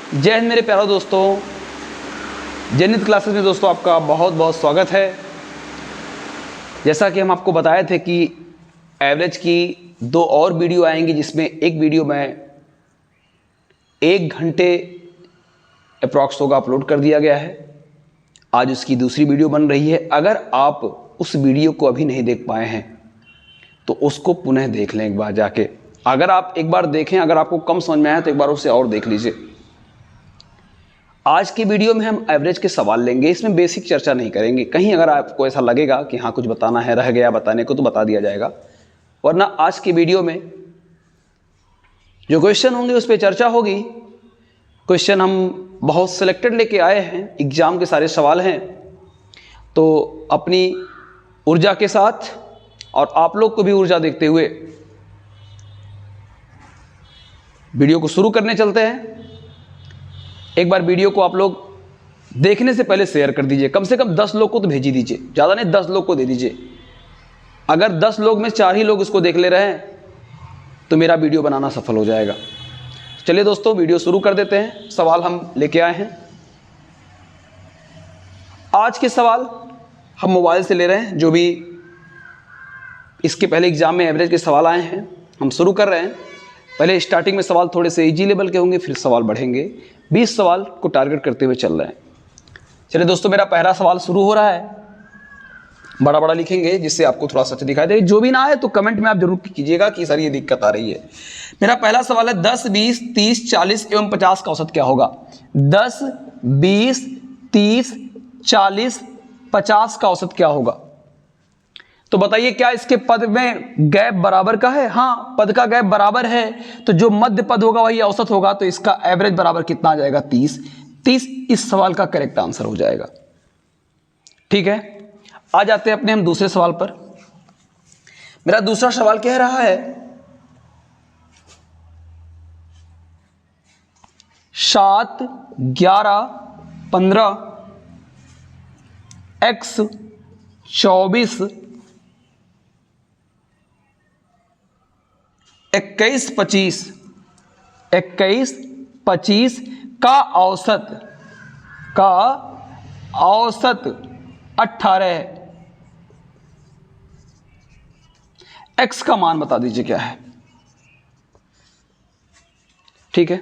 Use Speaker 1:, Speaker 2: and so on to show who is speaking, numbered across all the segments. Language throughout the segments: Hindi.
Speaker 1: जय हिंद मेरे प्यारे दोस्तों, जनित क्लासेस में दोस्तों आपका बहुत बहुत स्वागत है। जैसा कि हम आपको बताए थे कि एवरेज की 2 और वीडियो आएंगी, जिसमें एक वीडियो में 1 घंटे अप्रॉक्स होगा अपलोड कर दिया गया है। आज उसकी दूसरी वीडियो बन रही है। अगर आप उस वीडियो को अभी नहीं देख पाए हैं तो उसको पुनः देख लें एक बार जाके। अगर आप एक बार देखें, अगर आपको कम समझ में आया तो एक बार उसे और देख लीजिए। आज की वीडियो में हम एवरेज के सवाल लेंगे, इसमें बेसिक चर्चा नहीं करेंगे। कहीं अगर आपको ऐसा लगेगा कि हाँ कुछ बताना है, रह गया बताने को, तो बता दिया जाएगा, वरना आज की वीडियो में जो क्वेश्चन होंगे उस पर चर्चा होगी। क्वेश्चन हम बहुत सिलेक्टेड लेके आए हैं, एग्जाम के सारे सवाल हैं, तो अपनी ऊर्जा के साथ और आप लोग को भी ऊर्जा देखते हुए वीडियो को शुरू करने चलते हैं। एक बार वीडियो को आप लोग देखने से पहले शेयर कर दीजिए, कम से कम 10 लोग को तो भेज ही दीजिए, ज़्यादा नहीं 10 लोग को दे दीजिए। अगर 10 लोग में 4 ही लोग इसको देख ले रहे हैं तो मेरा वीडियो बनाना सफल हो जाएगा। चलिए दोस्तों, वीडियो शुरू कर देते हैं। सवाल हम लेके आए हैं। आज के सवाल हम मोबाइल से ले रहे हैं, जो भी इसके पहले एग्जाम में एवरेज के सवाल आए हैं हम शुरू कर रहे हैं। पहले स्टार्टिंग में सवाल थोड़े से इजी लेवल के होंगे, फिर सवाल बढ़ेंगे। 20 सवाल को टारगेट करते हुए चल रहे हैं। चलिए दोस्तों, मेरा पहला सवाल शुरू हो रहा है। बड़ा बड़ा लिखेंगे जिससे आपको थोड़ा सच दिखाई दे। जो भी ना आए तो कमेंट में आप जरूर कीजिएगा कि सर ये दिक्कत आ रही है। मेरा पहला सवाल है 10, 20, 30, 40 एवं 50 का औसत क्या होगा। 10, 20, 30, 40, 50 का औसत क्या होगा। तो बताइए, क्या इसके पद में गैप बराबर का है। हाँ, पद का गैप बराबर है, तो जो मध्य पद होगा वही औसत होगा। तो इसका एवरेज बराबर कितना आ जाएगा, 30। 30 इस सवाल का करेक्ट आंसर हो जाएगा। ठीक है, आ जाते हैं अपने हम दूसरे सवाल पर। मेरा दूसरा सवाल कह रहा है 7, 11, 15 x 24 21, 25 का औसत 18 है। x का मान बता दीजिए क्या है। ठीक है,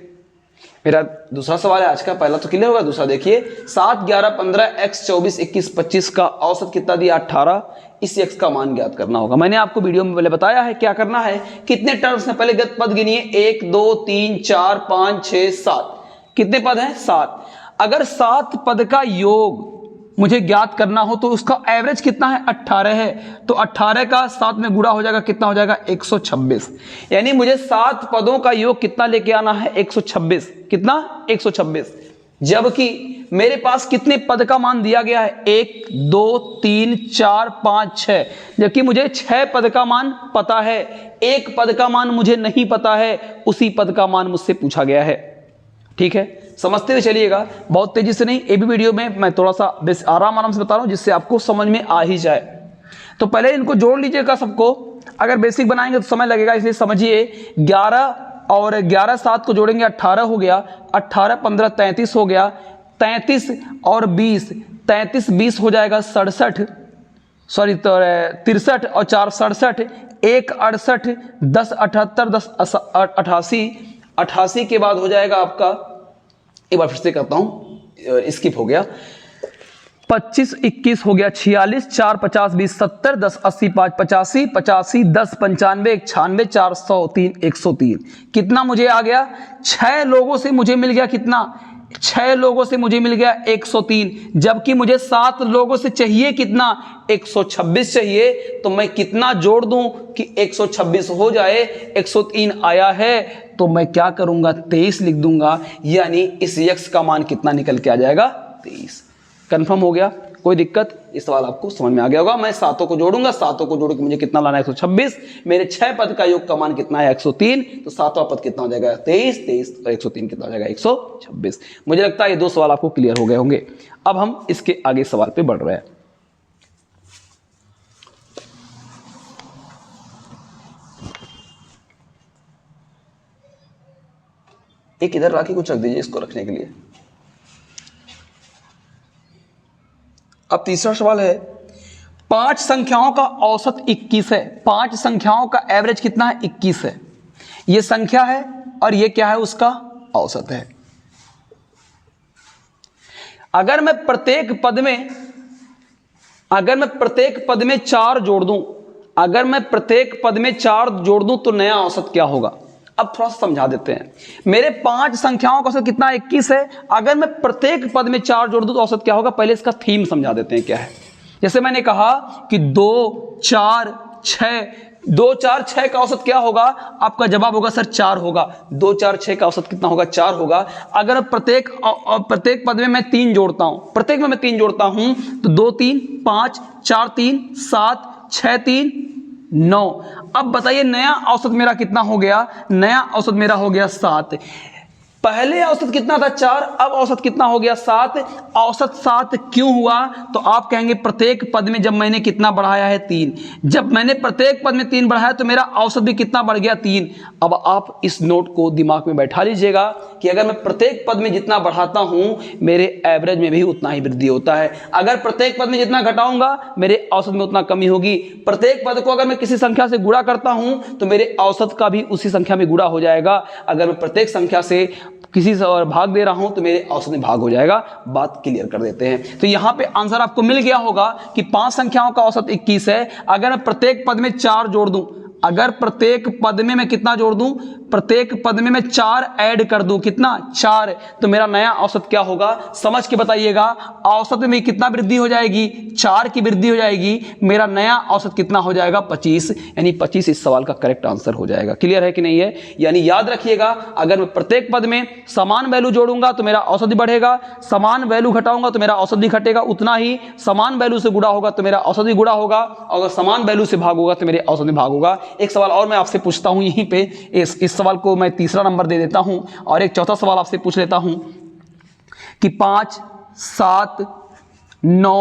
Speaker 1: मेरा दूसरा सवाल है आज का। पहला तो क्लियर होगा, दूसरा देखिए। 7, 11, 15 x 24, 21, 25 का औसत कितना दिया, 18। इस x का मान ज्ञात करना होगा। मैंने आपको वीडियो में पहले बताया है क्या करना है। कितने टर्म्स हैं, पहले गत पद गिनिए। 1, 2, 3, 4, 5, 6, 7। कितने पद हैं, 7। अगर 7 पद का योग मुझे ज्ञात करना हो तो उसका एवरेज कितना है, 18 है। तो 18 का 7 में गुणा हो जाएगा, कितना हो जाएगा, 126। यानी मुझे 7 पदों का योग कितना लेके आना है, 126। कितना, 126। जबकि मेरे पास कितने पद का मान दिया गया है, 1, 2, 3, 4, 5, 6। जबकि मुझे 6 पद का मान पता है, 1 पद का मान मुझे नहीं पता है, उसी पद का मान मुझसे पूछा गया है। ठीक है, समझते हुए चलिएगा, बहुत तेजी से नहीं। ये भी वीडियो में मैं थोड़ा सा आराम से बता रहा हूं, जिससे आपको समझ में आ ही जाए। तो पहले इनको जोड़ लीजिएगा सबको। अगर बेसिक बनाएंगे तो समय लगेगा, इसलिए समझिए। 11 और 11 7 को जोड़ेंगे, 18 हो गया। 18, 15, 33 हो गया। 33 और 20, 33, 20 हो जाएगा 67। सॉरी, तो 63 और 4, 67। 1, 68, 10, 78, 10, 88। 88 के बाद हो जाएगा आपका, एक बार फिर से करता हूं, स्किप हो गया। 25, 21 हो गया 46, 4, 50, 20, 70, 10, 80, 5, 85, 85, 10, 95, 96, 403, 103। कितना मुझे आ गया, 6 लोगों से मुझे मिल गया कितना, 6 लोगों से मुझे मिल गया 103। जबकि मुझे 7 लोगों से चाहिए कितना, 126 चाहिए। तो मैं कितना जोड़ दूं कि 126 हो जाए। 103 आया है तो मैं क्या करूंगा, 23 लिख दूंगा। यानी इस x का मान कितना निकल के आ जाएगा, 23। कंफर्म हो गया, कोई दिक्कत। इस सवाल आपको समझ में आ गया होगा। मैं 7 को जोड़ूंगा, 7 को जोड़ के मुझे कितना लाना है, 126। मेरे 6 पद का योग का मान कितना है, 103। तो 7वां पद कितना हो जाएगा, 23। 23 और 103 कितना हो जाएगा, 126। मुझे लगता है ये 2 सवाल आपको क्लियर हो गए होंगे। अब हम इसके आगे सवाल पे बढ़ रहे हैं। एक इधर लाके कुछ रख दीजिए इसको रखने के लिए। अब तीसरा सवाल है, 5 संख्याओं का औसत 21 है। 5 संख्याओं का एवरेज कितना है? 21 है। ये संख्या है और ये क्या है? उसका औसत है। अगर मैं प्रत्येक पद में 4 जोड़ दूं, अगर मैं प्रत्येक पद में 4 जोड़ दूं तो नया औसत क्या होगा? अब थोड़ा सा समझा देते हैं। मेरे 5 संख्याओं का औसत कितना? 21 है। अगर मैं प्रत्येक पद में 4 जोड़ दूं तो औसत क्या होगा? पहले इसका थीम समझा देते हैं क्या है। जैसे मैंने कहा कि 2 4 6 का औसत क्या होगा? आपका जवाब होगा सर 4 होगा। 2 4 6 का औसत कितना होगा? 4 होगा। अगर प्रत्येक पद में मैं 3 जोड़ता हूं, प्रत्येक में मैं 3 जोड़ता हूं तो 2 3 5 4 3 7 6 3 9। अब बताइए नया औसत मेरा कितना हो गया? नया औसत मेरा हो गया 7। पहले औसत कितना था? 4, अब औसत कितना हो गया? 7। औसत 7 क्यों हुआ? तो आप कहेंगे प्रत्येक पद में जब मैंने कितना बढ़ाया है? 3। जब मैंने प्रत्येक पद में 3 बढ़ाया तो मेरा औसत भी कितना बढ़ गया? 3। अब आप इस नोट को दिमाग में बैठा लीजिएगा कि अगर मैं प्रत्येक पद में जितना बढ़ाता हूं मेरे एवरेज में भी उतना ही वृद्धि होता है। अगर प्रत्येक पद में जितना घटाऊंगा मेरे औसत में उतना कमी होगी। प्रत्येक पद को अगर मैं किसी संख्या से गुणा करता हूं तो मेरे औसत का भी उसी संख्या में गुणा हो जाएगा। अगर मैं प्रत्येक संख्या से किसी से और भाग दे रहा हूं तो मेरे औसत में भाग हो जाएगा। बात क्लियर कर देते हैं। तो यहां पे आंसर आपको मिल गया होगा कि 5 संख्याओं का औसत 21 है। अगर मैं प्रत्येक पद में 4 जोड़ दूं, अगर प्रत्येक पद में मैं कितना जोड़ दूं? प्रत्येक पद में मैं 4 ऐड कर दूं, कितना? 4, तो मेरा नया औसत क्या होगा? समझ के बताइएगा। औसत में कितना वृद्धि हो जाएगी? 4 की वृद्धि हो जाएगी। मेरा नया औसत कितना हो जाएगा? 25, यानी 25 इस सवाल का करेक्ट आंसर हो जाएगा। क्लियर है कि नहीं है? यानी याद रखिएगा, अगर मैं प्रत्येक पद में समान वैल्यू जोड़ूंगा तो मेरा औसत भी बढ़ेगा, समान वैल्यू घटाऊंगा तो मेरा औसत भी घटेगा उतना ही, समान वैल्यू से गुणा होगा तो मेरा औसत भी गुणा होगा, अगर समान वैल्यू से भाग होगा तो मेरे औसत भी भाग होगा। एक सवाल और मैं आपसे पूछता हूं यहीं पे, इस सवाल को मैं तीसरा नंबर दे देता हूं और एक चौथा सवाल आपसे पूछ लेता हूं कि 5 7 9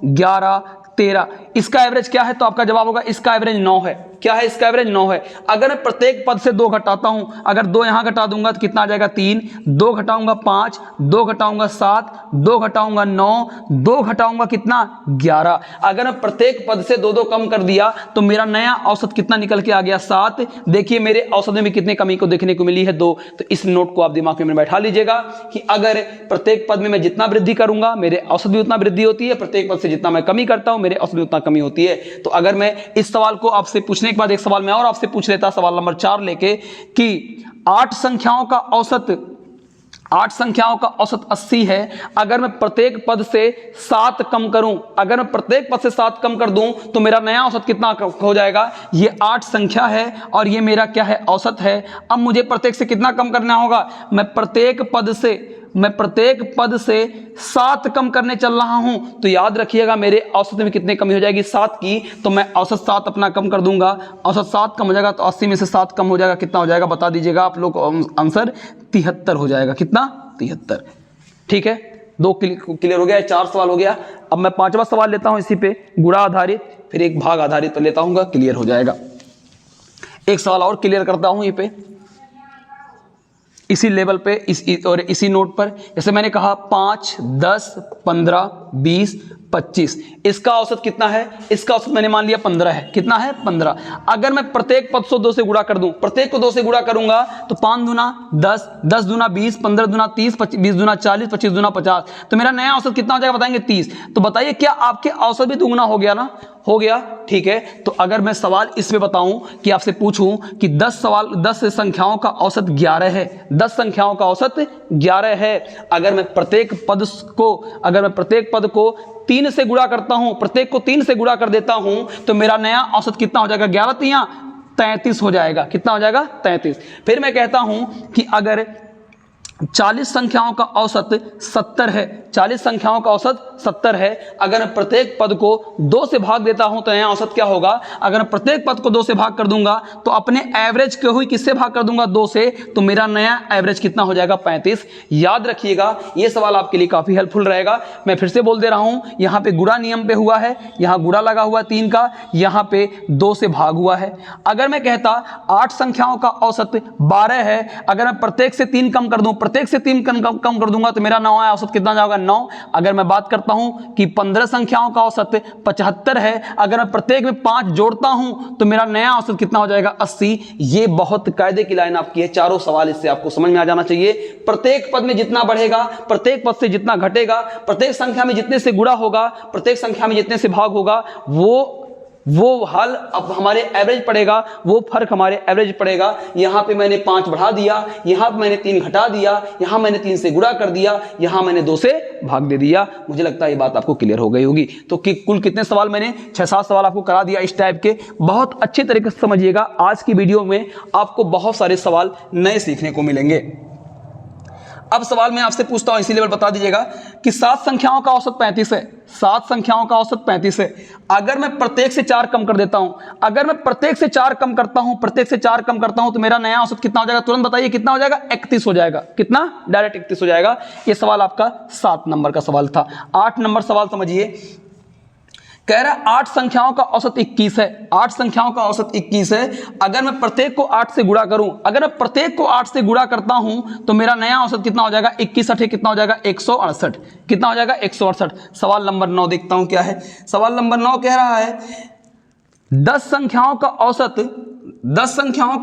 Speaker 1: 11 13 इसका एवरेज क्या है? तो आपका जवाब होगा इसका एवरेज 9 है। क्या है? इसका एवरेज 9 है। अगर मैं प्रत्येक पद से 2 घटाता हूं, अगर 2 यहां घटा दूंगा तो कितना आ जाएगा? 3, 2 घटाऊंगा 5, 2 घटाऊंगा 7, 2 घटाऊंगा 9, 2 घटाऊंगा कितना? 11। अगर मैं प्रत्येक पद से 2 कम कर दिया तो मेरा नया औसत कितना निकल के आ गया? 7। देखिए मेरे औसत में भी कितने कमी को देखने को मिली है? 2। तो इस नोट को आप दिमाग में बैठा लीजिएगा कि अगर प्रत्येक पद में मैं जितना वृद्धि करूंगा मेरे औसत भी उतना वृद्धि होती है, प्रत्येक पद से जितना मैं कमी करता हूं मेरे औसत में उतना कमी होती है। तो अगर मैं इस सवाल को आपसे पूछने के बाद एक सवाल मैं और आपसे पूछ लेता, सवाल नंबर 4 लेके, कि 8 संख्याओं का औसत 80 है। अगर मैं प्रत्येक पद से 7 कम करूं, अगर मैं प्रत्येक पद से 7 कम कर दूं तो मेरा नया औसत कितना हो जाएगा? ये 8 संख्या है और ये मेरा क्या है? औसत है। अब मुझे प्रत्येक से कितना कम करना होगा? मैं प्रत्येक पद से 7 कम करने चल रहा हूं तो याद रखिएगा मेरे औसत में कितने कमी हो जाएगी? 7 की। तो मैं औसत 7 अपना कम कर दूंगा, औसत 7 कम हो जाएगा तो 80 में से 7 कम हो जाएगा, कितना हो जाएगा? बता दीजिएगा आप लोग। आंसर 73 हो जाएगा। कितना? 73। ठीक है, 2 क्लियर हो गया, 4 सवाल हो गया। अब मैं 5वां सवाल लेता हूं इसी पे, गुणा आधारित, फिर एक भाग आधारित पर लेता हूं, क्लियर हो जाएगा। एक सवाल और क्लियर करता हूं ये पे, इसी लेवल पे, और इसी नोट पर। जैसे मैंने कहा 5 10 15 20 25, इसका औसत कितना है? इसका औसत मैंने मान लिया 15 है। कितना है? 15। अगर मैं प्रत्येक पद को 2 से गुणा कर दूं, प्रत्येक को 2 से गुणा करूंगा तो 5 दूना 10, 10 दूना 20, 15 दूना 30, 20 दूना 40, 25 दूना 50, तो मेरा नया औसत कितना हो जाएगा? बताएंगे 30। तो बताइए क्या आपके औसत भी दुगना हो गया ना? हो गया। ठीक है, तो अगर मैं सवाल इसमें बताऊं कि आपसे पूछूं कि 10 संख्याओं का औसत 11 है, 10 संख्याओं का औसत 11 है। अगर मैं प्रत्येक पद को 3 से गुणा करता हूं, प्रत्येक को 3 से गुणा कर देता हूं तो मेरा नया औसत कितना हो जाएगा? 11 3 33 हो जाएगा। कितना हो जाएगा? 33। फिर मैं कहता हूं कि अगर 40 संख्याओं का औसत 70 है, 40 संख्याओं का औसत 70 है। अगर मैं प्रत्येक पद को 2 से भाग देता हूं तो नया औसत क्या होगा? अगर मैं प्रत्येक पद को 2 से भाग कर दूंगा तो अपने एवरेज को ही किससे भाग कर दूंगा? 2 से, तो मेरा नया एवरेज कितना हो जाएगा? 35। याद रखिएगा ये सवाल आपके लिए काफी हेल्पफुल रहेगा। मैं फिर से बोल दे रहा हूं, यहां पे गुणा नियम पे हुआ है, यहां गुणा लगा हुआ 3 का, यहां पे 2 से भाग हुआ है। अगर मैं कहता 8 संख्याओं का औसत 12 है, अगर मैं प्रत्येक से 3 कम कर दूं, प्रत्येक से 3 कम कर दूंगा तो मेरा नया औसत कितना जाएगा? 9। अगर मैं बात करता हूं कि 15 संख्याओं का औसत 75 है, अगर मैं प्रत्येक में 5 जोड़ता हूं तो मेरा नया औसत कितना हो जाएगा? 80। ये बहुत कायदे की लाइन आपकी है, चारों सवाल इससे आपको समझ में आ जाना चाहिए। प्रत्येक पद में जितना बढ़ेगा, प्रत्येक पद से जितना घटेगा, प्रत्येक संख्या में जितने से गुणा होगा, प्रत्येक संख्या में जितने से भाग होगा, वो हल अब हमारे एवरेज पड़ेगा, वो फर्क हमारे एवरेज पड़ेगा। यहां पे मैंने 5 बढ़ा दिया, यहां पे मैंने 3 घटा दिया, यहां मैंने 3 से गुणा कर दिया, यहां मैंने 2 से भाग दे दिया। मुझे लगता है ये बात आपको क्लियर हो गई होगी। तो कुल कितने सवाल मैंने 6-7 सवाल आपको करा दिया इस टाइप के। बहुत अच्छे तरीके से समझिएगा, आज की वीडियो में आपको बहुत सारे सवाल नए सीखने को मिलेंगे। अब सवाल मैं आपसे पूछता हूं, इसी लेवल बता दीजिएगा कि 7 संख्याओं का औसत 35 है। 7 संख्याओं का औसत 35 है। अगर मैं प्रत्येक से 4 कम कर देता हूं, अगर मैं प्रत्येक से 4 कम करता हूं, प्रत्येक से 4 कम करता हूं तो मेरा नया औसत कितना हो जाएगा? तुरंत बताइए कितना हो जाएगा? 31 हो जाएगा। कितना? डायरेक्ट 31 हो जाएगा। ये सवाल आपका 7 नंबर का सवाल था। 8 नंबर सवाल समझिए, कह रहा है 8 संख्याओं का औसत 21 है। 8 संख्याओं का औसत 21 है। अगर मैं प्रत्येक को 8 से गुणा करूं, अगर मैं प्रत्येक को 8 से गुणा करता हूं तो मेरा नया औसत कितना हो जाएगा? 21 8 कितना हो जाएगा? 168। कितना हो जाएगा? 168। सवाल नंबर 9 देखता हूं क्या है। सवाल नंबर 9 कह रहा है 10 संख्याओं का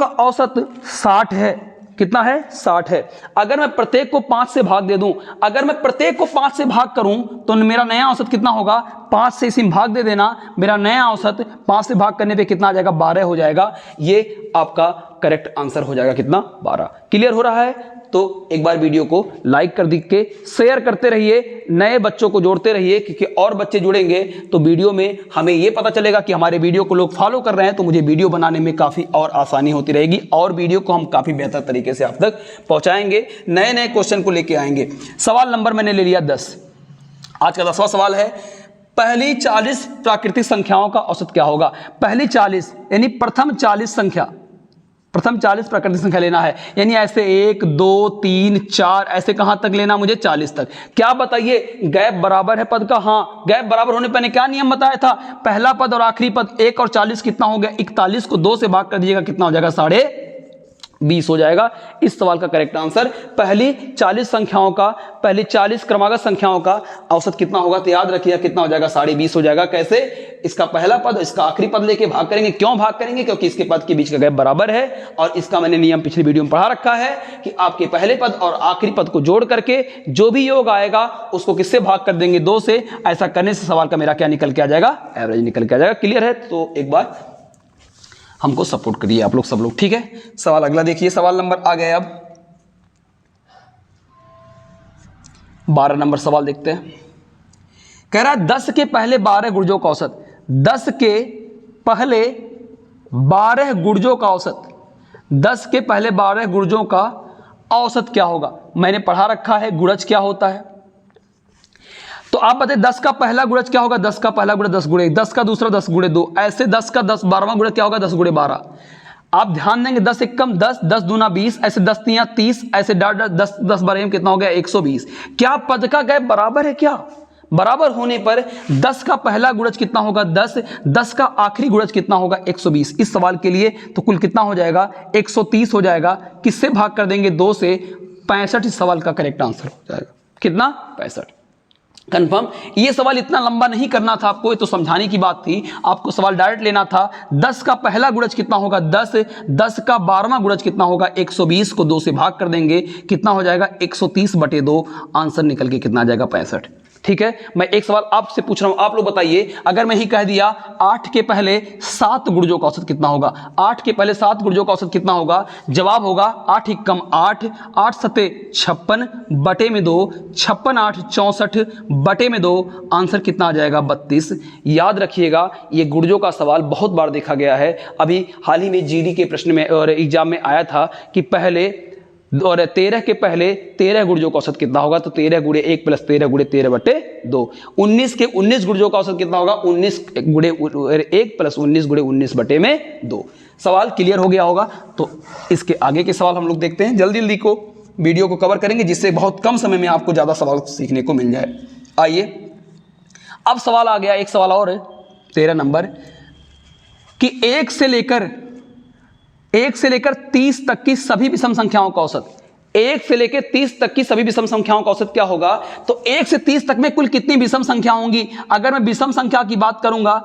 Speaker 1: औसत 60 है। कितना है? 60 है। अगर मैं प्रत्येक को 5 से भाग दे दूं, अगर मैं प्रत्येक को 5 से भाग करूं तो मेरा नया औसत कितना होगा? 5 से इसी में भाग दे देना, मेरा नया औसत 5 से भाग करने पे कितना आ जाएगा? 12 हो जाएगा। ये आपका करेक्ट आंसर हो जाएगा। कितना? 12। क्लियर हो रहा है? तो एक बार वीडियो को लाइक कर के शेयर करते रहिए, नए बच्चों को जोड़ते रहिए, क्योंकि और बच्चे जुड़ेंगे तो वीडियो में हमें ये पता चलेगा कि हमारे वीडियो को लोग फॉलो कर रहे हैं, तो मुझे वीडियो बनाने में काफ़ी और आसानी होती रहेगी और वीडियो को हम काफ़ी बेहतर तरीके से आप तक पहुंचाएंगे, नए नए क्वेश्चन को लेके आएंगे। सवाल नंबर मैंने ले लिया 10। आज का 10वां सवाल है, पहली 40 प्राकृतिक संख्याओं का औसत क्या होगा? पहली 40 यानी प्रथम 40 संख्या, प्रथम 40 प्राकृतिक संख्या लेना है, यानी ऐसे 1 2 3 4 ऐसे कहां तक लेना मुझे? 40 तक। क्या बताइए, गैप बराबर है पद का? हाँ, गैप बराबर होने पर मैंने क्या नियम बताया था? पहला पद और आखिरी पद 1 और 40 कितना हो गया? 41 को 2 से भाग कर दीजिएगा, कितना हो जाएगा? 20 हो जाएगा। इस सवाल का करेक्ट आंसर पहली 40 संख्याओं का, पहली 40 क्रमागत संख्याओं का औसत कितना होगा? तो याद रखिएगा कितना हो जाएगा? 20.5 हो जाएगा। कैसे? इसका पहला पद इसका आखिरी पद लेके भाग करेंगे। क्यों भाग करेंगे? क्योंकि इसके पद के बीच का गैप बराबर है, और इसका मैंने नियम पिछली वीडियो में पढ़ा रखा है कि आपके पहले पद और आखिरी पद को जोड़ करके जो भी योग आएगा उसको किससे भाग कर देंगे? 2 से। ऐसा करने से सवाल का मेरा क्या निकल के आ जाएगा? एवरेज निकल के आ जाएगा। क्लियर है? तो एक बार हमको सपोर्ट करिए आप लोग, सब लोग। ठीक है, सवाल अगला देखिए। सवाल नंबर आ गया अब 12 नंबर सवाल देखते हैं। कह रहा है 10 के पहले 12 गुर्जों का औसत। 10 के पहले 12 गुर्जों का औसत, 10 के पहले 12 गुर्जों का औसत क्या होगा? मैंने पढ़ा रखा है गुणज क्या होता है। तो आप बताइए 10 का पहला गुणज क्या होगा? 10 का पहला गुणज 10 गुणे 1, 10 का दूसरा 10 गुणे 2, ऐसे 10 का 10 12वां गुणज क्या होगा? 10 गुणे 12। आप ध्यान देंगे 10 एकम 10, 10 दूना 20, ऐसे 10 तियां 30, ऐसे 10 10 12 कितना हो गया? 120। क्या पद का गैप बराबर है? क्या बराबर होने पर 10 का पहला गुणज कितना होगा? 10, 10 का आखिरी गुणज कितना होगा? 120। इस सवाल के लिए तो कुल कितना हो जाएगा? 130 हो जाएगा। किससे भाग कर देंगे? 2 से। 65 इस सवाल का करेक्ट आंसर हो जाएगा। कितना? 65। कंफर्म। ये सवाल इतना लंबा नहीं करना था आपको, ये तो समझाने की बात थी। आपको सवाल डायरेक्ट लेना था 10 का पहला गुणज कितना होगा? 10, 10 का 12वां गुणज कितना होगा? 120 को 2 से भाग कर देंगे, कितना हो जाएगा? 130/2। आंसर निकल के कितना आ जाएगा? 65। ठीक है, मैं एक सवाल आपसे पूछ रहा हूं, आप लोग बताइए, अगर मैं ही कह दिया 8 के पहले 7 गुर्जों का औसत कितना होगा? 8 के पहले 7 गुर्जों का औसत कितना होगा? जवाब होगा 8 एकम 8, 8 सते 56 बटे में 2, 56 8 64 बटे में 2। आंसर कितना आ जाएगा? 32। याद रखिएगा ये गुर्जों का सवाल बहुत बार देखा गया है। अभी हाल ही में जीडी के प्रश्न में और एग्जाम में आया था कि पहले और 13 के पहले 13 गुणजों का औसत कितना होगा, तो 13 गुणे 1 प्लस 13 गुणे 13 बटे 2। 19 के 19 गुणजों का औसत कितना होगा, 19 गुणे 1 प्लस 19 गुणे 19 बटे में 2। सवाल क्लियर हो गया होगा। तो इसके आगे के सवाल हम लोग देखते हैं, जल्दी जल्दी को वीडियो को कवर करेंगे जिससे बहुत कम समय में आपको ज़्यादा सवाल सीखने को मिल जाए। आइए अब सवाल आ गया, एक सवाल और है 13 नंबर कि 1 से लेकर 30 तक की सभी विषम संख्याओं का औसत, 1 से लेकर 30 तक की सभी विषम संख्याओं का औसत क्या होगा, तो 1 से 30 तक में कुल कितनी विषम संख्या होंगी। अगर मैं विषम संख्या की बात करूंगा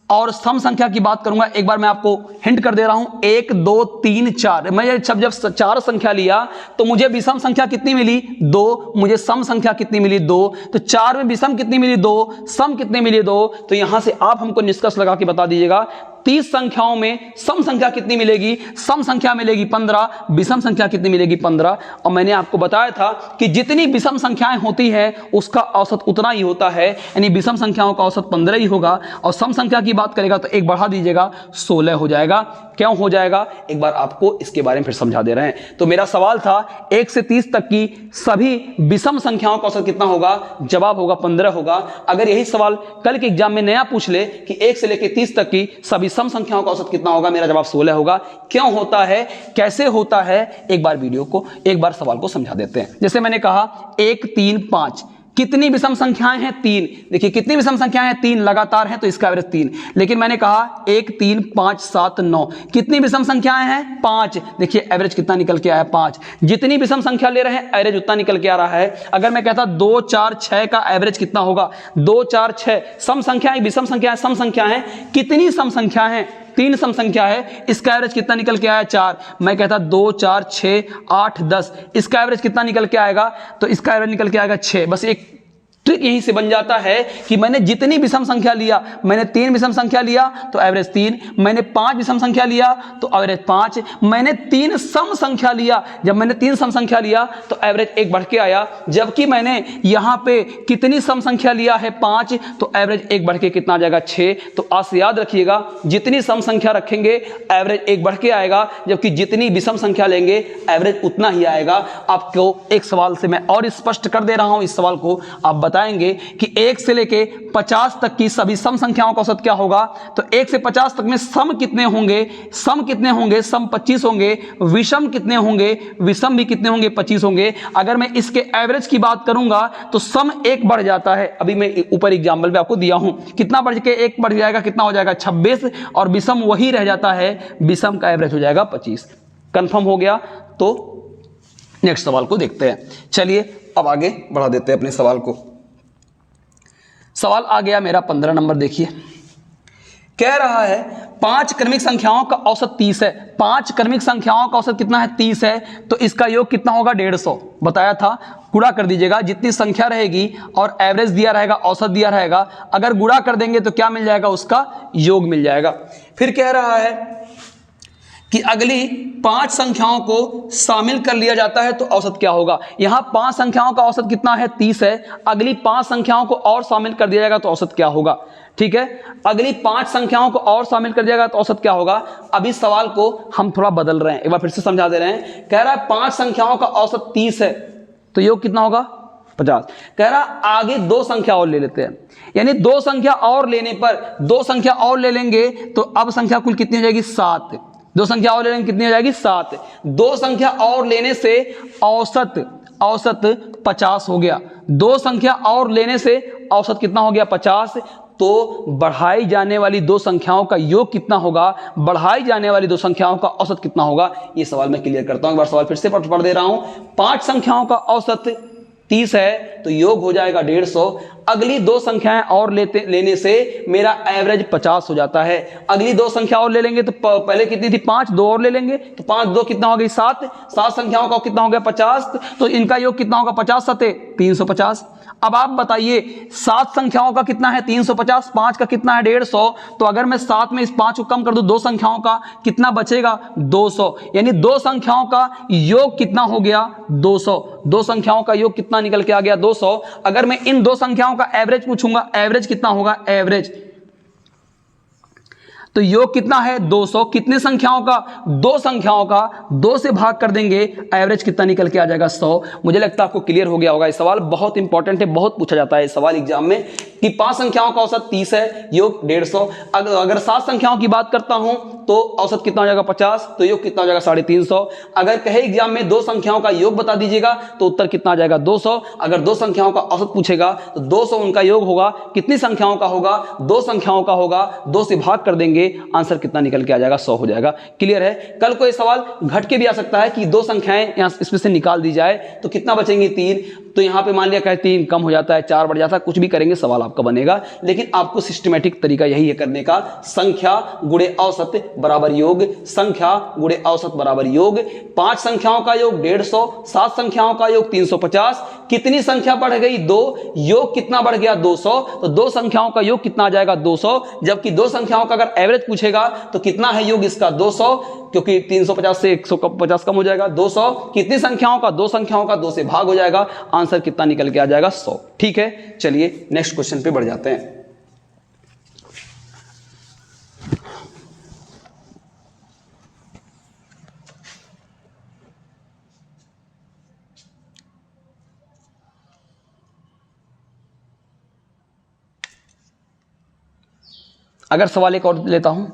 Speaker 1: और सम संख्या की बात करूंगा, एक बार मैं आपको हिंट कर दे रहा हूं, 1 2 3 4, मैं जब 4 संख्या लिया तो मुझे विषम संख्या कितनी मिली 2, मुझे सम संख्या कितनी मिली 2, तो 4 में विषम कितनी मिली 2, सम कितनी मिली 2। तो यहां से आप हमको निष्कर्ष लगा के बता दीजिएगा 30 संख्याओं में सम संख्या कितनी मिलेगी, सम संख्या मिलेगी 15, विषम संख्या कितनी मिलेगी 15। और मैंने आपको बताया था कि जितनी विषम संख्याएं होती है उसका औसत उतना ही होता है, यानी विषम संख्याओं का औसत 15 ही होगा। और सम संख्या की बात करेगा तो एक बढ़ा दीजिएगा 16 हो जाएगा। क्यों हो जाएगा, एक बार आपको इसके बारे में फिर समझा दे रहे हैं। तो मेरा सवाल था 1 से 30 तक की सभी विषम संख्याओं का औसत कितना होगा, जवाब होगा 15 होगा। अगर यही सवाल कल के एग्जाम में नया पूछ ले कि 1 से लेकर 30 तक की सभी सम संख्याओं का औसत कितना होगा, मेरा जवाब 16 होगा। क्यों होता है, कैसे होता है, एक बार सवाल को समझा देते हैं। जैसे मैंने कहा 1 3 5, कितनी विषम संख्याएं हैं 3, देखिए कितनी विषम संख्याएं हैं 3 लगातार हैं तो इसका एवरेज 3। लेकिन मैंने कहा 1 3 5 7 9, कितनी विषम संख्याएं हैं 5, देखिए एवरेज कितना निकल के आया 5। जितनी विषम संख्या ले रहे हैं एवरेज उतना निकल के आ रहा है। अगर मैं कहता 2 4 6 का एवरेज कितना होगा, 2 4 6 सम संख्याएं, विषम संख्याएं सम संख्या है, कितनी सम संख्या है 3 सम संख्या है, इसका एवरेज कितना निकल के आया 4। मैं कहता 2 4 6 8 10, इसका एवरेज कितना निकल के आएगा, तो इसका एवरेज निकल के आएगा 6। बस एक ट्रिक यहीं से बन जाता है कि मैंने जितनी विषम संख्या लिया, मैंने 3 विषम संख्या लिया तो एवरेज 3, मैंने 5 विषम संख्या लिया तो एवरेज 5, मैंने 3 सम संख्या लिया, जब मैंने 3 सम संख्या लिया तो एवरेज 1 बढ़ के आया। जबकि मैंने यहां पे कितनी सम संख्या लिया है 5, तो एवरेज 1 बढ़ के कितना आ जाएगा 6। तो आज से याद रखिएगा जितनी सम संख्या रखेंगे एवरेज 1 बढ़ के आएगा, जबकि जितनी विषम संख्या लेंगे एवरेज उतना ही आएगा। आपको एक सवाल से मैं और स्पष्ट कर दे रहा हूं, इस सवाल को आप बताएंगे कि 1 से लेके 50 तक की सभी सम संख्याओं का औसत क्या होगा, तो 1 से 50 तक में सम कितने होंगे, सम 25 होंगे, विषम कितने होंगे, विषम भी कितने होंगे 25 होंगे। अगर मैं इसके एवरेज की बात करूंगा तो सम 1 बढ़ जाता है, अभी मैं ऊपर एग्जाम्पल पे आपको दिया हूं, कितना बढ़ के 1 बढ़ जाएगा, कितना हो जाएगा 26, और विषम वही रह जाता है, विषम का एवरेज हो जाएगा 25। कंफर्म हो गया। तो नेक्स्ट सवाल को देखते हैं। चलिए अब आगे बढ़ा देते हैं अपने सवाल को। सवाल आ गया मेरा 15 नंबर, देखिए कह रहा है 5 क्रमिक संख्याओं का औसत 30 है। 5 क्रमिक संख्याओं का औसत कितना है 30 है, तो इसका योग कितना होगा 150। बताया था गुणा कर दीजिएगा, जितनी संख्या रहेगी और एवरेज दिया रहेगा, औसत दिया रहेगा, अगर गुणा कर देंगे तो क्या मिल जाएगा, उसका योग मिल जाएगा। फिर कह रहा है कि अगली 5 संख्याओं को शामिल कर लिया जाता है तो औसत क्या होगा। यहां 5 संख्याओं का औसत कितना है 30 है, अगली 5 संख्याओं को और शामिल कर दिया जाएगा तो औसत क्या होगा। ठीक है, अगली 5 संख्याओं को और शामिल कर दिया जाएगा तो औसत क्या होगा। अभी सवाल को हम थोड़ा बदल रहे हैं, एक बार फिर से समझा दे रहे हैं। कह रहा है 5 संख्याओं का औसत 30 है तो योग कितना होगा 50। कह रहा आगे 2 संख्या और ले लेते हैं, यानी 2 संख्या और लेने पर 2 संख्या और ले लेंगे तो अब संख्या कुल कितनी हो जाएगी 7। 2 संख्या और लेने कितनी हो जाएगी 7। 2 संख्या और लेने से औसत 50 हो गया। 2 संख्या और लेने से औसत कितना हो गया 50। तो बढ़ाई जाने वाली 2 संख्याओं का योग कितना होगा, बढ़ाई जाने वाली 2 संख्याओं का औसत कितना होगा, ये सवाल मैं क्लियर करता हूं। एक बार सवाल फिर से पढ़ दे रहा हूं। 5 संख्याओं का औसत 30 है तो योग हो जाएगा 150। अगली 2 संख्याएं और लेने से मेरा एवरेज 50 हो जाता है। अगली 2 संख्या और ले लेंगे तो पहले कितनी थी 5, 2 और ले लेंगे तो 5 2 कितना हो गई 7। 7 संख्याओं का कितना हो गया 50, तो इनका योग कितना होगा 50 7 350। अब आप बताइए 7 संख्याओं का कितना है 350, 5 का कितना है 150। तो अगर मैं 7 में इस 5 को कम कर दूं 2 संख्याओं का कितना बचेगा 200, यानी 2 संख्याओं का योग कितना हो गया 200। 2 संख्याओं का योग कितना निकल के आ गया 200। अगर मैं इन 2 संख्याओं का एवरेज पूछूंगा, एवरेज कितना होगा एवरेज, तो योग कितना है 200, कितने संख्याओं का, दो संख्याओं का, 2 से भाग कर देंगे, एवरेज कितना निकल के आ जाएगा 100। मुझे लगता है आपको क्लियर हो गया होगा। ये सवाल बहुत इंपॉर्टेंट है, बहुत पूछा जाता है सवाल एग्जाम में कि 5 संख्याओं का औसत 30 है, योग 150। अगर 7 संख्याओं की बात करता हूं तो औसत कितना हो जाएगा 50, तो योग कितना हो जाएगा 350। अगर कहे एग्जाम में 2 संख्याओं का योग बता दीजिएगा तो उत्तर कितना आ जाएगा 200। अगर 2 संख्याओं का औसत पूछेगा तो 200 उनका योग होगा, कितनी संख्याओं का होगा, 2 संख्याओं का होगा, 2 से भाग कर देंगे, आंसर कितना निकल के आ जाएगा 100 हो जाएगा। क्लियर है। कल को ये सवाल घट के भी आ सकता है कि 2 संख्याएं यहां इसमें से निकाल दी जाए तो कितना बचेंगी 3, तो यहां पे मान लिया कहे 3 कम हो जाता है, 4 बढ़ जाता है, कुछ भी करेंगे सवाल आपका बनेगा। लेकिन आपको सिस्टमेटिक तरीका यही है करने का, संख्या गुणे औसत बराबर योग, संख्या गुणे औसत बराबर योग। 5 संख्याओं का योग 150, 7 संख्याओं का योग 350, कितनी संख्या बढ़ गई 2, योग कितना बढ़ गया 200, तो 2 संख्याओं का योग कितना आ जाएगा 200। जबकि 2 संख्याओं का अगर एवरेज पूछेगा तो कितना है योग इसका 200, क्योंकि 350 से 150 कम हो जाएगा 200। कितनी संख्याओं का, 2 संख्याओं का, 2 से भाग हो जाएगा, आंसर कितना निकल के आ जाएगा 100। ठीक है, चलिए नेक्स्ट क्वेश्चन पे बढ़ जाते हैं। अगर सवाल एक और लेता हूं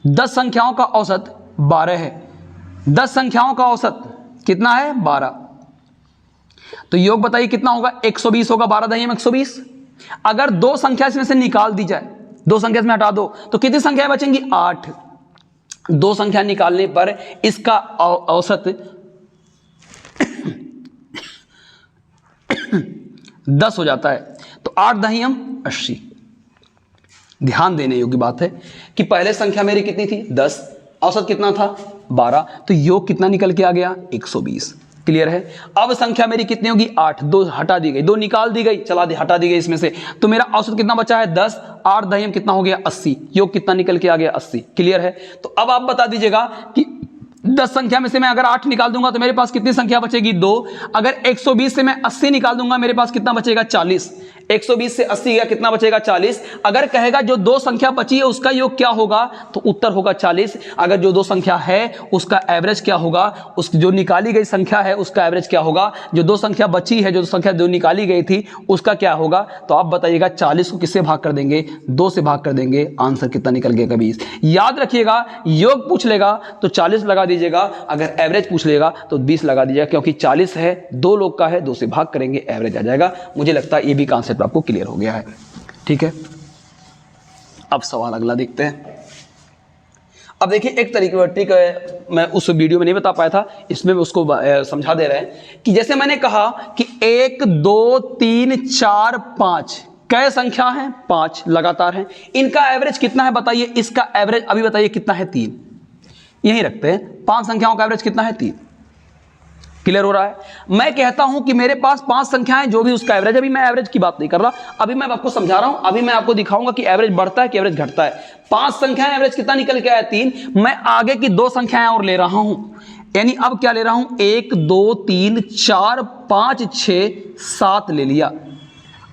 Speaker 1: 10 संख्याओं का औसत 12 है, 10 संख्याओं का औसत कितना है 12, तो योग बताइए कितना होगा 120 होगा, 12 दही 120। अगर 2 संख्या इसमें से निकाल दी जाए, 2 संख्या इसमें हटा दो तो कितनी संख्याएं बचेंगी 8। 2 संख्या निकालने पर इसका औसत 10 हो जाता है, तो 8 दही 80। ध्यान देने योग्य बात है कि पहले संख्या मेरी कितनी थी 10, औसत कितना था 12, तो योग कितना निकल के आ गया 120। क्लियर है। अब संख्या मेरी कितनी होगी 8, 2 हटा दी गई, 2 निकाल दी गई, चला दी हटा दी गई इसमें से, तो मेरा औसत कितना बचा है 10, 8 दही कितना हो गया 80, योग कितना निकल के आ गया 80। क्लियर है। तो अब आप बता दीजिएगा कि 10 संख्या में से मैं अगर 8 निकाल दूंगा तो मेरे पास कितनी संख्या बचेगी 2। अगर 120 से मैं 80 निकाल दूंगा मेरे पास कितना बचेगा 40। 120 से 80 गया, कितना बचेगा 40। अगर कहेगा जो 2 संख्या बची है उसका योग क्या होगा, तो उत्तर होगा 40। अगर जो 2 संख्या है उसका एवरेज क्या होगा, उस जो निकाली गई संख्या है उसका एवरेज क्या होगा, जो 2 संख्या बची है, जो संख्या 2 निकाली गई थी उसका क्या होगा, तो आप बताइएगा 40 को किससे भाग कर देंगे 2 से भाग कर देंगे, आंसर कितना निकल गया 20। याद रखिएगा योग पूछ लेगा तो 40 लगा दीजिएगा, अगर एवरेज पूछ लेगा तो 20 लगा दीजिएगा, क्योंकि 40 है 2 लोग का है, 2 से भाग करेंगे एवरेज आ जाएगा। मुझे लगता है ये भी कॉन्सेप्ट आपको क्लियर हो गया है। ठीक है, अब सवाल अगला देखते हैं। अब देखिए एक तरीके ट्रिक मैं उस वीडियो में नहीं बता पाया था, इसमें उसको समझा दे रहे हैं कि जैसे मैंने कहा कि 1 2 3 4 5 कै संख्या है 5 लगातार हैं, इनका एवरेज कितना है बताइए। इसका एवरेज अभी बताइए कितना है 3, यही रखते हैं 5 संख्याओं का एवरेज कितना है 3। क्लियर हो रहा है। मैं कहता हूं कि मेरे पास 5 संख्याएं, जो भी उसका एवरेज, अभी मैं एवरेज की बात नहीं कर रहा, अभी मैं आपको समझा रहा हूं, अभी मैं आपको दिखाऊंगा कि एवरेज बढ़ता है कि एवरेज घटता है। 5 संख्याएं एवरेज कितना निकल के आया 3। मैं आगे की 2 संख्याएं और ले रहा हूं, यानी अब क्या ले रहा हूं 1 2 3 4 5 6 7 ले लिया।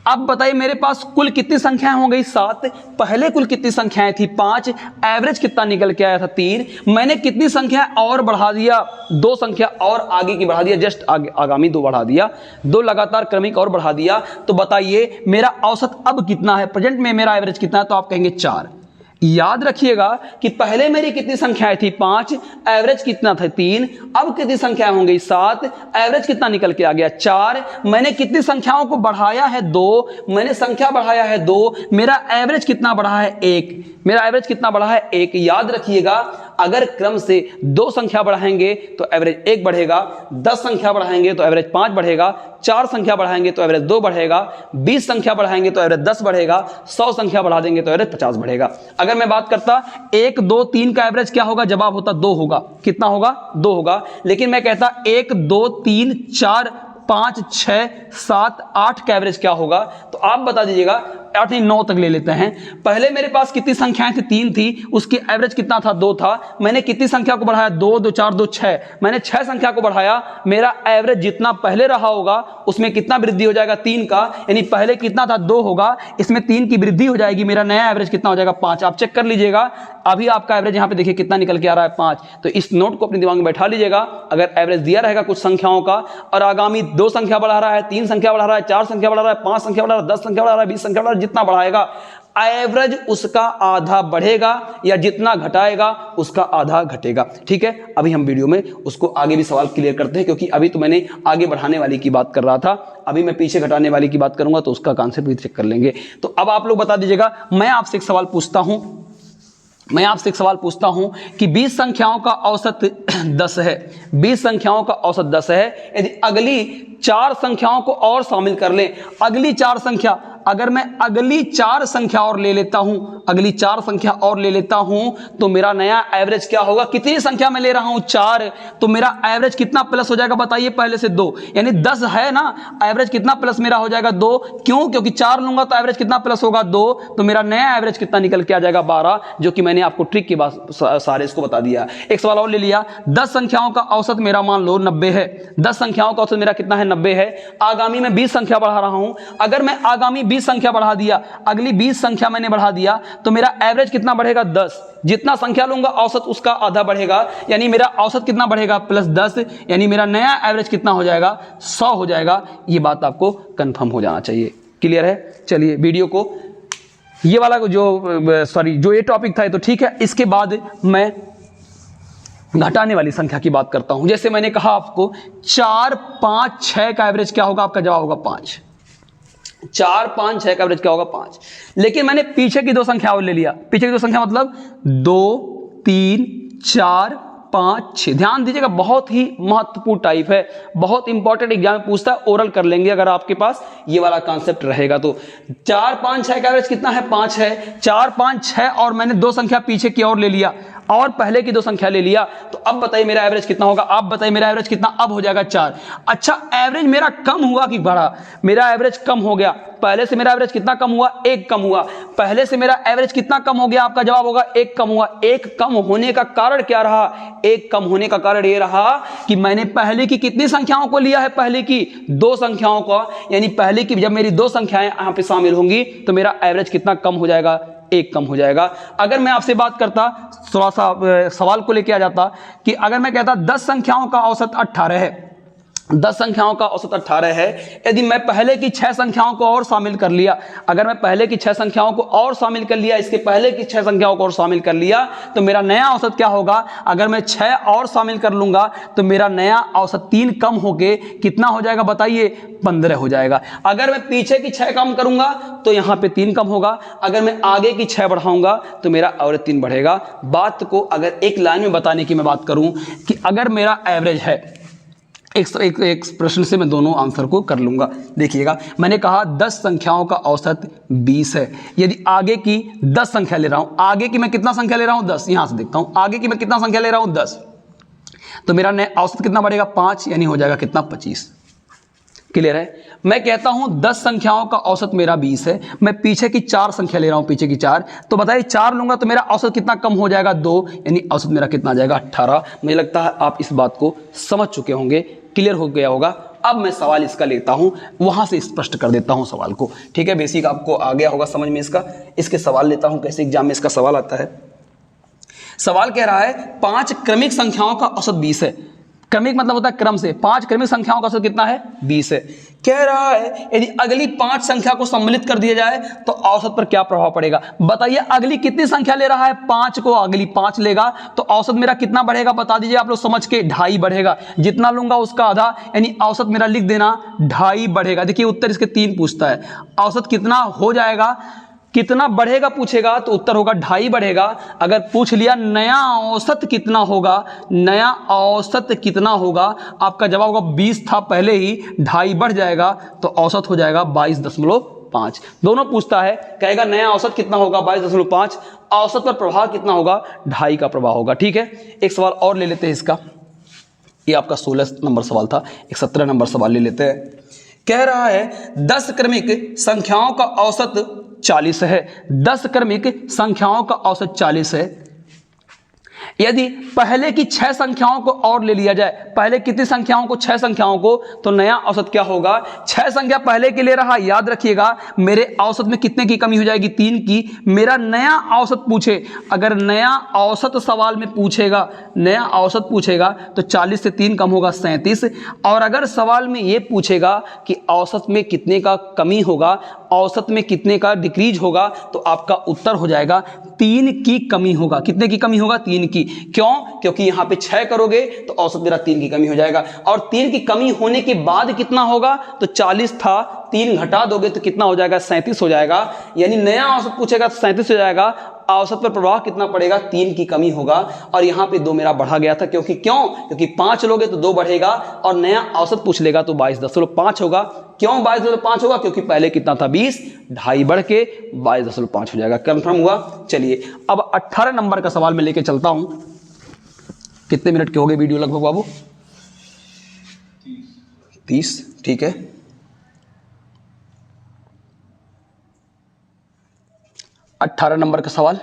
Speaker 1: अब बताइए मेरे पास कुल कितनी संख्याएं हो गई 7। पहले कुल कितनी संख्याएं थी 5, एवरेज कितना निकल के आया था 3। मैंने कितनी संख्या और बढ़ा दिया, 2 संख्या और आगे की बढ़ा दिया, जस्ट आगामी 2 बढ़ा दिया, 2 लगातार क्रमिक और बढ़ा दिया। तो बताइए मेरा औसत अब कितना है, प्रेजेंट में मेरा एवरेज कितना है, तो आप कहेंगे 4। याद रखिएगा कि पहले मेरी कितनी संख्याएं थी 5, एवरेज कितना था 3, अब कितनी संख्याएं होंगी 7, एवरेज कितना निकल के आ गया 4। मैंने कितनी संख्याओं को बढ़ाया है 2, मैंने संख्या बढ़ाया है 2, मेरा एवरेज कितना बढ़ा है 1, मेरा एवरेज कितना बढ़ा है 1। याद रखिएगा अगर क्रम से 2 संख्या बढ़ाएंगे तो एवरेज 1 बढ़ेगा, 10 संख्या बढ़ाएंगे तो एवरेज 5 बढ़ेगा, 4 संख्या बढ़ाएंगे तो एवरेज 2 बढ़ेगा, 20 संख्या बढ़ाएंगे तो एवरेज 10 बढ़ेगा, 100 संख्या बढ़ा देंगे तो एवरेज 50 बढ़ेगा। अगर मैं बात करता 1 2 3 का एवरेज क्या होगा, जवाब होता 2 होगा। कितना होगा 2 होगा। लेकिन मैं कहता 1 2 3 4 5, 6, 7, 8 का एवरेज क्या होगा? तो आप बता दीजिएगा। 8 नहीं 9 तक ले लेते हैं। पहले मेरे पास कितनी संख्याएं थी? 3 थी। उसकी एवरेज कितना था? 2 था। मैंने कितनी संख्या को बढ़ाया? 2, 2, 4, 2, 6। मैंने 6 संख्या को बढ़ाया। मेरा एवरेज जितना पहले रहा होगा उसमें कितना वृद्धि हो जाएगा? 3 का। यानी पहले कितना था? 2 होगा, इसमें 3 की वृद्धि हो जाएगी। मेरा नया एवरेज कितना हो जाएगा? 5। आप चेक कर लीजिएगा। अभी आपका एवरेज यहां पे देखिए कितना निकल के आ रहा है? 5। तो इस नोट को अपने दिमाग में बैठा लीजिएगा। अगर एवरेज दिया रहेगा कुछ संख्याओं का और आगामी 2 संख्या बढ़ा रहा है, 3 संख्या बढ़ा रहा है, 4 संख्या बढ़ा रहा है, 5 संख्या बढ़ा रहा है, 10 संख्या बढ़ा रहा है, 20 संख्या बढ़ा रहा है, जितना बढ़ाएगा एवरेज उसका आधा बढ़ेगा या जितना घटाएगा उसका आधा घटेगा। ठीक है, अभी हम वीडियो में उसको आगे भी सवाल क्लियर करते हैं, क्योंकि अभी तो मैंने आगे बढ़ाने वाली की बात कर रहा था, अभी मैं पीछे घटाने वाली की बात करूंगा तो उसका कॉन्सेप्ट भी चेक कर लेंगे। तो अब आप लोग बता दीजिएगा। मैं आपसे एक सवाल पूछता हूं कि 20 संख्याओं का औसत 10 है। 20 संख्याओं का औसत 10 है। यदि अगली 4 संख्याओं को और शामिल कर लें, अगली 4 संख्या, अगर मैं अगली 4 संख्या और ले लेता हूं, अगली 4 संख्या और ले लेता हूं तो मेरा नया एवरेज क्या होगा? कितनी संख्या में ले रहा हूं? 4। तो मेरा एवरेज कितना प्लस हो जाएगा? बताइए पहले से 2, यानी 10 है ना, एवरेज कितना प्लस मेरा हो जाएगा? 2। क्यों? क्योंकि 4 लूंगा तो एवरेज कितना प्लस होगा? 2। तो मेरा नया एवरेज कितना निकल के आ जाएगा? 12, जो कि मैंने आपको ट्रिक के बाद सारे इसको बता दिया। एक सवाल और ले लिया। 10 संख्याओं का औसत मेरा मान लो 90 है। 10 संख्याओं का औसत मेरा कितना है? 90 है। आगामी में 20 संख्या बढ़ा रहा हूं। अगर मैं आगामी 20 संख्या बढ़ा दिया, अगली 20 संख्या मैंने बढ़ा दिया तो मेरा एवरेज कितना बढ़ेगा? 10। जितना संख्या लूंगा औसत उसका आधा बढ़ेगा, यानी मेरा औसत कितना बढ़ेगा? प्लस 10, यानी मेरा नया एवरेज कितना हो जाएगा? 100 हो जाएगा। ये बात आपको कंफर्म हो जाना चाहिए। क्लियर है? चलिए वीडियो को, ये वाला जो ये टॉपिक था तो ठीक है। इसके बाद मैं घटाने वाली संख्या की बात करता हूं। जैसे मैंने कहा आपको 4, 5, 6 का एवरेज क्या होगा? आपका जवाब होगा 5। 4, 5, 6 का एवरेज क्या होगा? 5। लेकिन मैंने पीछे की 2 संख्या और ले लिया। पीछे की 2 संख्या मतलब 2, 3, 4, 5, 6। ध्यान दीजिएगा, बहुत ही महत्वपूर्ण टाइप है, बहुत इंपॉर्टेंट एग्जाम में पूछता है। ओरल कर लेंगे अगर आपके पास ये वाला कॉन्सेप्ट रहेगा तो। 4, 5, 6 का एवरेज कितना है? 5 है। 4, 5, 6 और मैंने 2 संख्या पीछे की और ले लिया और पहले की 2 संख्या ले लिया। तो अब बताइए मेरा एवरेज कितना होगा? आप बताइए मेरा एवरेज कितना अब हो जाएगा? 4। अच्छा, एवरेज मेरा कम हुआ कि बढ़ा? मेरा एवरेज कम हो गया। पहले से मेरा एवरेज कितना कम हुआ? 1 कम हुआ। पहले से मेरा एवरेज कितना कम हो गया? आपका जवाब होगा 1 कम हुआ। 1 कम होने का कारण क्या रहा? 1 कम होने का कारण ये रहा कि मैंने पहले की कितनी संख्याओं को लिया है? पहले की 2 संख्याओं को, यानी पहले की जब मेरी 2 संख्याएं यहां पे शामिल होंगी तो मेरा एवरेज कितना कम हो जाएगा? 1 कम हो जाएगा। अगर मैं आपसे बात करता, थोड़ा सा सवाल को लेके आ जाता कि अगर मैं कहता 10 संख्याओं का औसत 18 है, 10 संख्याओं का औसत 18 है। यदि मैं पहले की 6 संख्याओं को और शामिल कर लिया, अगर मैं पहले की 6 संख्याओं को और शामिल कर लिया, इसके पहले की 6 संख्याओं को और शामिल कर लिया तो मेरा नया औसत क्या होगा? अगर मैं 6 और शामिल कर लूंगा तो मेरा नया औसत 3 कम होके कितना हो जाएगा? बताइए 15 हो जाएगा। अगर मैं पीछे की 6 कम करूंगा तो यहां पे 3 कम होगा। अगर मैं आगे की 6 बढ़ाऊंगा तो मेरा और 3 बढ़ेगा। बात को अगर एक लाइन में बताने की मैं बात करूं कि अगर मेरा एवरेज है, एक प्रश्न से मैं दोनों आंसर को कर लूंगा। देखिएगा, मैंने कहा 10 संख्याओं का औसत 20 है। यदि आगे की 10 संख्या ले रहा हूं, आगे की मैं कितना संख्या ले रहा हूं? 10। यहां से देखता हूं आगे की मैं कितना संख्या ले रहा हूं? 10। तो मेरा औसत कितना बढ़ेगा? 5, यानी हो जाएगा कितना? 25। क्लियर है? मैं कहता हूं 10 संख्याओं का औसत मेरा 20 है। मैं पीछे की 4 संख्या ले रहा हूं, पीछे की 4। तो बताइए 4 लूंगा तो मेरा औसत कितना कम हो जाएगा? 2, यानी औसत मेरा कितना आ जाएगा? 18। मुझे लगता है आप इस बात को समझ चुके होंगे, क्लियर हो गया होगा। अब मैं सवाल इसका लेता हूं, वहां से स्पष्ट कर देता हूं सवाल को। ठीक है, बेसिक आपको आ गया होगा समझ में इसका। इसके सवाल लेता हूं, कैसे एग्जाम में इसका सवाल आता है। सवाल कह रहा है 5 क्रमिक संख्याओं का औसत 20 है। क्रमिक मतलब होता है क्रम से। 5 क्रमिक संख्याओं का औसत कितना है? 20 है। कह रहा है यदि अगली 5 संख्या को सम्मिलित कर दिया जाए तो औसत पर क्या प्रभाव पड़ेगा? बताइए अगली कितनी संख्या ले रहा है? 5 को अगली 5 लेगा तो औसत मेरा कितना बढ़ेगा? बता दीजिए आप लोग समझ के। 2.5 बढ़ेगा। जितना लूंगा उसका आधा, यानी औसत मेरा लिख देना 2.5 बढ़ेगा। देखिए उत्तर इसके 3 पूछता है। औसत कितना हो जाएगा? कितना बढ़ेगा पूछेगा तो उत्तर होगा 2.5 बढ़ेगा। अगर पूछ लिया नया औसत कितना होगा, नया औसत कितना होगा, आपका जवाब होगा 20 था पहले ही, 2.5 बढ़ जाएगा तो औसत हो जाएगा 22.5। दोनों पूछता है, कहेगा नया औसत कितना होगा? 22.5। औसत पर प्रभाव कितना होगा? 2.5 का प्रभाव होगा। ठीक है, एक सवाल और ले लेते हैं इसका। ये आपका 16 नंबर सवाल था। एक 17 नंबर सवाल ले लेते हैं। कह रहा है 10 क्रमिक संख्याओं का औसत 40 है। 10 क्रमिक संख्याओं का औसत 40 है। यदि पहले की 6 संख्याओं को और ले लिया जाए, पहले कितनी संख्याओं को? 6 संख्याओं को, तो नया औसत क्या होगा? 6 संख्या पहले के ले रहा, याद रखिएगा मेरे औसत में कितने की कमी हो जाएगी? 3 की। मेरा नया औसत पूछे, अगर नया औसत सवाल में पूछेगा, नया औसत पूछेगा तो 40 से 3 कम होगा 37। और अगर सवाल में ये पूछेगा कि औसत में कितने का कमी होगा, औसत में कितने का डिक्रीज होगा, तो आपका उत्तर हो जाएगा 3 की कमी होगा। कितने की कमी होगा? 3 की। क्यों? क्योंकि यहां पे 6 करोगे तो औसत मेरा 3 की कमी हो जाएगा। और 3 की कमी होने के बाद कितना होगा? तो 40 था, 3 घटा दोगे तो कितना हो जाएगा? 37 हो जाएगा। यानी नया औसत पूछेगा तो 37 हो जाएगा। औसत पर प्रभाव कितना पड़ेगा? 3 की कमी होगा। और यहां पे 2 मेरा बढ़ा गया था, क्योंकि क्यों? क्योंकि 5 लोगे तो 2 बढ़ेगा, और नया औसत पूछ लेगा तो 22.5 होगा। क्यों 22.5 होगा? क्योंकि पहले कितना था? 20, 2.5 बढ़ के 22.5 हो जाएगा। कंफर्म हुआ? चलिए अब 18 नंबर का सवाल मैं लेके चलता हूं। कितने मिनट के हो गए वीडियो लगभग बाबू? 30। ठीक है। 18 नंबर का सवाल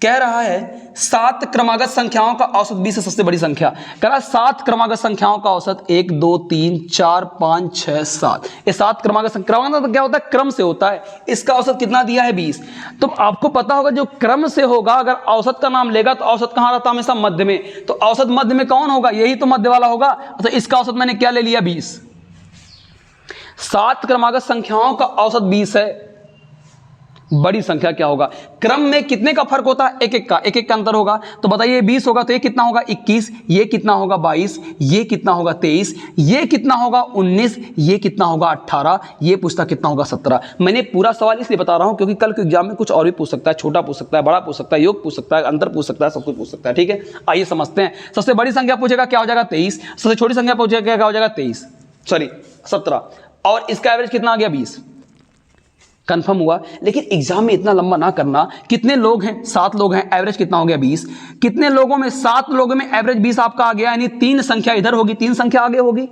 Speaker 1: कह रहा है 7 क्रमागत संख्याओं का औसत 20 से सबसे बड़ी संख्या। कह रहा है 7 क्रमागत संख्याओं का औसत 1 2 3 4 5 6 7। ये 7 क्रमागत क्रमागत तो क्या होता है? क्रम से होता है। इसका औसत कितना दिया है? 20। तो आपको पता होगा जो क्रम से होगा, अगर औसत का नाम लेगा तो औसत कहां रहता है? हमेशा मध्य में। तो औसत मध्य में कौन होगा? यही तो मध्य वाला होगा। तो इसका औसत मैंने क्या ले लिया? 20। 7 क्रमागत संख्याओं का औसत 20 है। बड़ी संख्या क्या होगा? क्रम में कितने का फर्क होता है? एक एक का अंतर होगा। तो बताइए 20 होगा तो ये कितना होगा? 21। ये कितना होगा? 22। ये कितना होगा? 23। ये कितना होगा? 19। ये कितना होगा? 18। ये पूछता कितना होगा? 17। मैंने पूरा सवाल इसलिए बता रहा हूं क्योंकि कल के एग्जाम में कुछ और भी पूछ सकता है। छोटा पूछ सकता है, बड़ा पूछ सकता है, योग पूछ सकता है, अंतर पूछ सकता है, सब कुछ पूछ सकता है। ठीक है, आइए समझते हैं। सबसे बड़ी संख्या पूछेगा क्या हो जाएगा? 23। सबसे छोटी संख्या पूछेगा क्या हो जाएगा? 17। और इसका एवरेज कितना आ गया? 20। कंफर्म हुआ? लेकिन एग्जाम में इतना लंबा ना करना। कितने लोग हैं? 7 लोग हैं। एवरेज कितना हो गया? 20। कितने लोगों में? 7 लोगों में एवरेज 20 आपका आ गया। यानी 3 संख्या इधर होगी, 3 संख्या आगे होगी,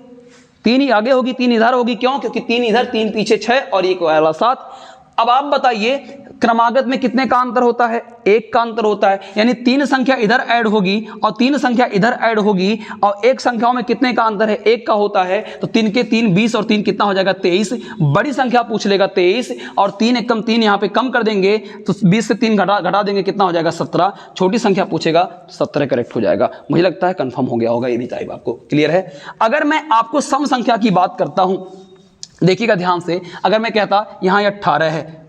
Speaker 1: 3 ही आगे होगी, 3 इधर होगी। क्यों? क्योंकि 3 इधर, 3 पीछे 6 और एक वाला 7। अब आप बताइए क्रमागत में कितने का अंतर होता है? 1 का अंतर होता है। यानी 3 संख्या इधर ऐड होगी और 3 संख्या इधर ऐड होगी, और एक संख्याओं में कितने का अंतर है? 1 का होता है। तो 3 के 3 20 और 3 कितना हो जाएगा? 23। बड़ी संख्या पूछ लेगा 23, और 3 एक कम 3 यहां पे कम कर देंगे तो 20 से 3 घटा देंगे, कितना हो जाएगा? 17। छोटी संख्या पूछेगा 17 करेक्ट हो जाएगा। मुझे लगता है कंफर्म हो गया होगा ये भी टाइप। आपको क्लियर है? अगर मैं आपको सम संख्या की बात करता हूं, देखिएगा ध्यान से। अगर मैं कहता यहां 18 है,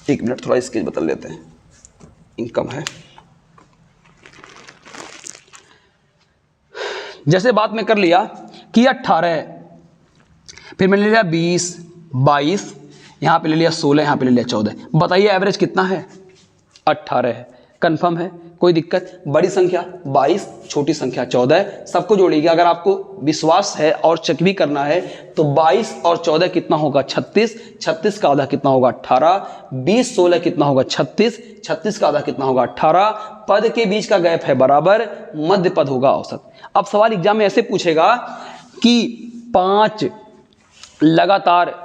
Speaker 1: 1 मिनट थोड़ा स्केच बदल लेते हैं, इनकम है। जैसे बात में कर लिया कि 18 है, फिर मैंने ले लिया 20, 22, यहां पे ले लिया 16, यहां पे ले लिया 14। बताइए एवरेज कितना है? 18 है। कंफर्म है? कोई दिक्कत? बड़ी संख्या 22, छोटी संख्या 14, सबको जोड़िएगा। अगर आपको विश्वास है और चेक भी करना है तो 22 और 14 कितना होगा? 36। 36 का आधा कितना होगा? 18। 20 16 कितना होगा? 36। 36 का आधा कितना होगा? 18। पद के बीच का गैप है बराबर, मध्य पद होगा औसत। अब सवाल एग्जाम में ऐसे पूछेगा कि 5 लगातार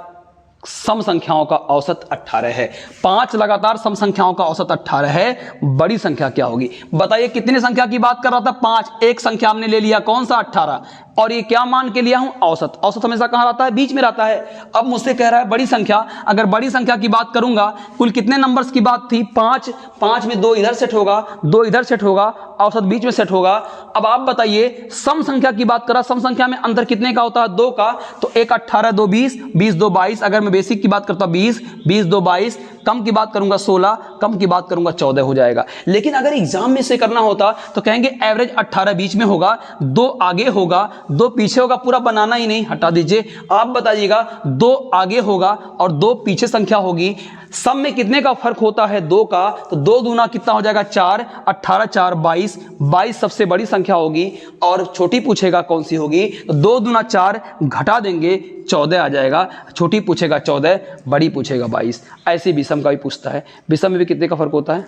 Speaker 1: सम संख्याओं का औसत 18 है। 5 लगातार सम संख्याओं का औसत 18 है। बड़ी संख्या क्या होगी? बताइए कितने संख्या की बात कर रहा था? 5। एक संख्या हमने ले लिया, कौन सा? 18। और ये क्या मान के लिया हूं? औसत। औसत हमेशा कहां रहता है? बीच में रहता है। अब मुझसे कह रहा है बड़ी संख्या। अगर बड़ी संख्या की बात करूंगा, कुल कितने नंबर्स की बात थी? 5। 5 में 2 इधर सेट होगा, 2 इधर सेट होगा, औसत बीच में सेट होगा। अब आप बताइए सम संख्या की बात कर रहा, सम संख्या में अंतर कितने का होता है? 2 का। तो 1 18, 2 20, 20 2 22। अगर मैं बेसिक की बात करता हूं 20, 20 2 22, कम की बात करूंगा 16, कम की बात करूंगा 14 हो जाएगा। लेकिन अगर एग्जाम में से करना होता तो कहेंगे एवरेज 18 बीच में होगा, 2 आगे होगा, 2 पीछे होगा, पूरा बनाना ही नहीं, हटा दीजिए। आप बताइएगा 2 आगे होगा और 2 पीछे संख्या होगी, सब में कितने का फर्क होता है? 2 का। तो 2 दूना कितना हो जाएगा? 4। 18 4 22। 22 सबसे बड़ी संख्या होगी, और छोटी पूछेगा कौन सी होगी? तो 2 दूना 4, घटा देंगे 14 आ जाएगा। छोटी पूछेगा 14, बड़ी पूछेगा 22। ऐसे विषम का भी पूछता है। विषम में भी कितने का फर्क होता है?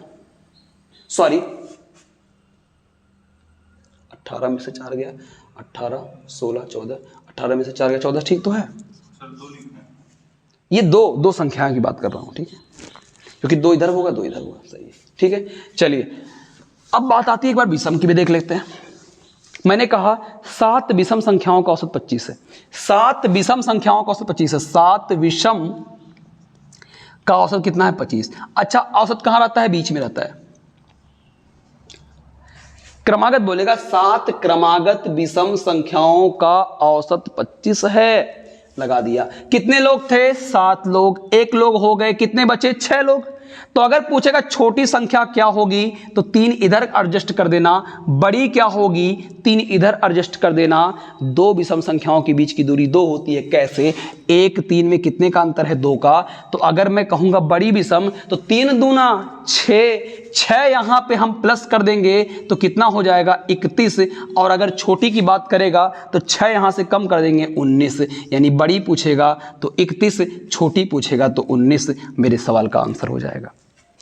Speaker 1: सॉरी 18 में से 4 गया 18, 16, 14, 18 में से 4 गया 14, ठीक तो है। ये दो संख्याओं की बात कर रहा हूँ, ठीक है, क्योंकि 2 इधर होगा 2 इधर होगा, सही है, ठीक है। चलिए अब बात आती है एक बार विषम की भी देख लेते हैं। मैंने कहा 7 विषम संख्याओं का औसत 25 है। 7 विषम संख्याओं का औसत 25 है। 7 विषम का औसत कितना है? 25। अच्छा, औसत कहां रहता है? बीच में रहता है। क्रमागत बोलेगा 7 क्रमागत विषम संख्याओं का औसत 25 है। लगा दिया। कितने लोग थे? 7 लोग। 1 लोग हो गए, कितने बचे? 6 लोग। तो अगर पूछेगा छोटी संख्या क्या होगी, तो 3 इधर एडजस्ट कर देना। बड़ी क्या होगी? 3 इधर एडजस्ट कर देना। 2 विषम संख्याओं के बीच की दूरी 2 होती है। कैसे? 1 3 में कितने का अंतर है? 2 का। तो अगर मैं कहूंगा बड़ी विषम, तो 3 दूना 6 यहां पे हम प्लस कर देंगे तो कितना हो जाएगा? 31। और अगर छोटी की बात करेगा तो 6 यहां से कम कर देंगे 19। यानी बड़ी पूछेगा तो 31, छोटी पूछेगा तो 19। मेरे सवाल का आंसर हो जाएगा।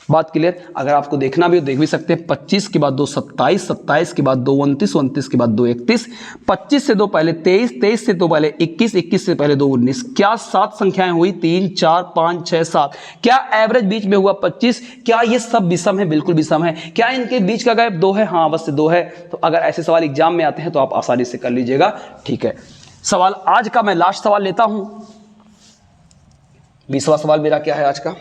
Speaker 1: बात क्लियर? अगर आपको देखना भी हो देख भी सकते हैं। 25 के बाद 2 27, 27 के बाद 2 29, 29 के बाद 2 31, 25 से 2 पहले 23, 23 से 2 पहले 21, 21 से पहले 2 19। क्या 7 संख्याएं हुई? 3 4 5 6 7। क्या एवरेज बीच में हुआ 25? क्या ये सब विषम है? बिल्कुल विषम है। क्या इनके बीच का गैप 2 है? हाँ, अवश्य 2 है। तो अगर ऐसे सवाल एग्जाम में आते हैं तो आप आसानी से कर लीजिएगा, ठीक है। सवाल आज का मैं लास्ट सवाल लेता हूं। 20वां सवाल मेरा क्या है आज का?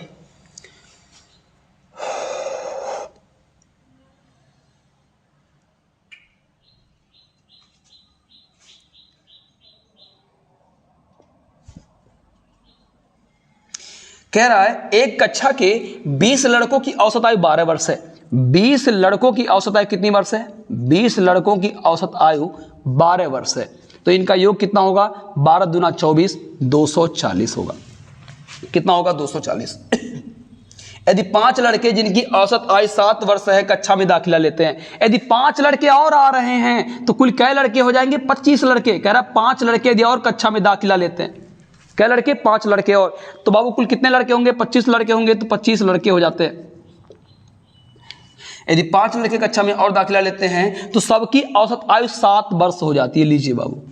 Speaker 1: कह रहा है एक कक्षा के 20 लड़कों की औसत आयु 12 वर्ष है। 20 लड़कों की औसत आयु कितनी वर्ष है? 20 लड़कों की औसत आयु 12 वर्ष है। तो इनका योग कितना होगा? 12 दूना 24, 240 होगा। कितना होगा? 240। यदि 5 लड़के जिनकी औसत आयु 7 वर्ष है कक्षा में दाखिला लेते हैं, यदि 5 लड़के और आ रहे हैं तो कुल कै लड़के हो जाएंगे? 25 लड़के। कह रहा है 5 लड़के यदि और कक्षा में दाखिला लेते हैं, क्या लड़के? 5 लड़के और। तो बाबू कुल कितने लड़के होंगे? 25 लड़के होंगे। तो 25 लड़के हो जाते हैं। यदि 5 लड़के कक्षा में और दाखिला लेते हैं तो सबकी औसत आयु 7 वर्ष हो जाती है। लीजिए बाबू,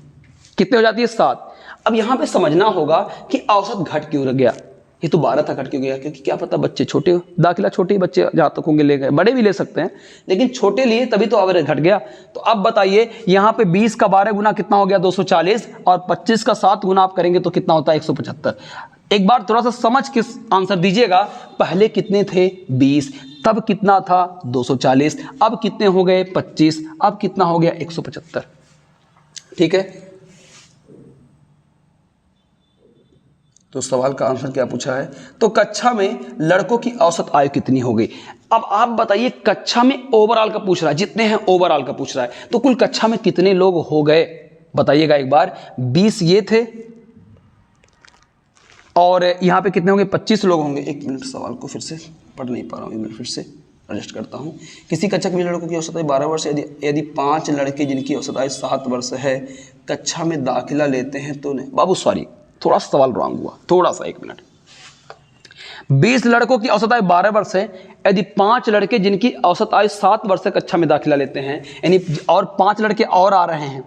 Speaker 1: कितने हो जाती है? 7। अब यहां पे समझना होगा कि औसत घट क्यों गया। ये तो 12 था, घट क्यों गया? क्योंकि क्या पता बच्चे छोटे, दाखिला छोटे ही बच्चे जहां तक होंगे ले गए, बड़े भी ले सकते हैं, लेकिन छोटे लिए तभी तो एवरेज घट गया। तो अब बताइए यहाँ पे 20 का 12 गुना कितना हो गया? 240। और 25 का 7 गुना आप करेंगे तो कितना होता है? 175। एक बार थोड़ा सा समझ के आंसर दीजिएगा। पहले कितने थे? 20। तब कितना था? 240। अब कितने हो गए? 25। अब कितना हो गया? 175। ठीक है। तो सवाल का आंसर क्या पूछा है? तो कक्षा में लड़कों की औसत आयु कितनी हो गई? अब आप बताइए, कक्षा में ओवरऑल का पूछ रहा है, जितने हैं ओवरऑल का पूछ रहा है, तो कुल कक्षा में कितने लोग हो गए? बताइएगा एक बार। 20 ये थे और यहां पे कितने होंगे? 25 लोग होंगे। 1 मिनट, सवाल को फिर से पढ़ नहीं पा रहा हूं, 1 मिनट फिर से एडजस्ट करता हूं। किसी कक्षा में लड़कों की औसत आयु 12 वर्ष, यदि 5 लड़के जिनकी औसत आयु 7 वर्ष है कक्षा में दाखिला लेते हैं तो नहीं बाबू, सॉरी थोड़ा सा सवाल रॉन्ग हुआ, थोड़ा सा 1 मिनट। 20 लड़कों की औसत आयु 12 वर्ष है। यदि 5 लड़के जिनकी औसत आयु 7 वर्ष से कक्षा में दाखिला लेते हैं, यानी और 5 लड़के और आ रहे हैं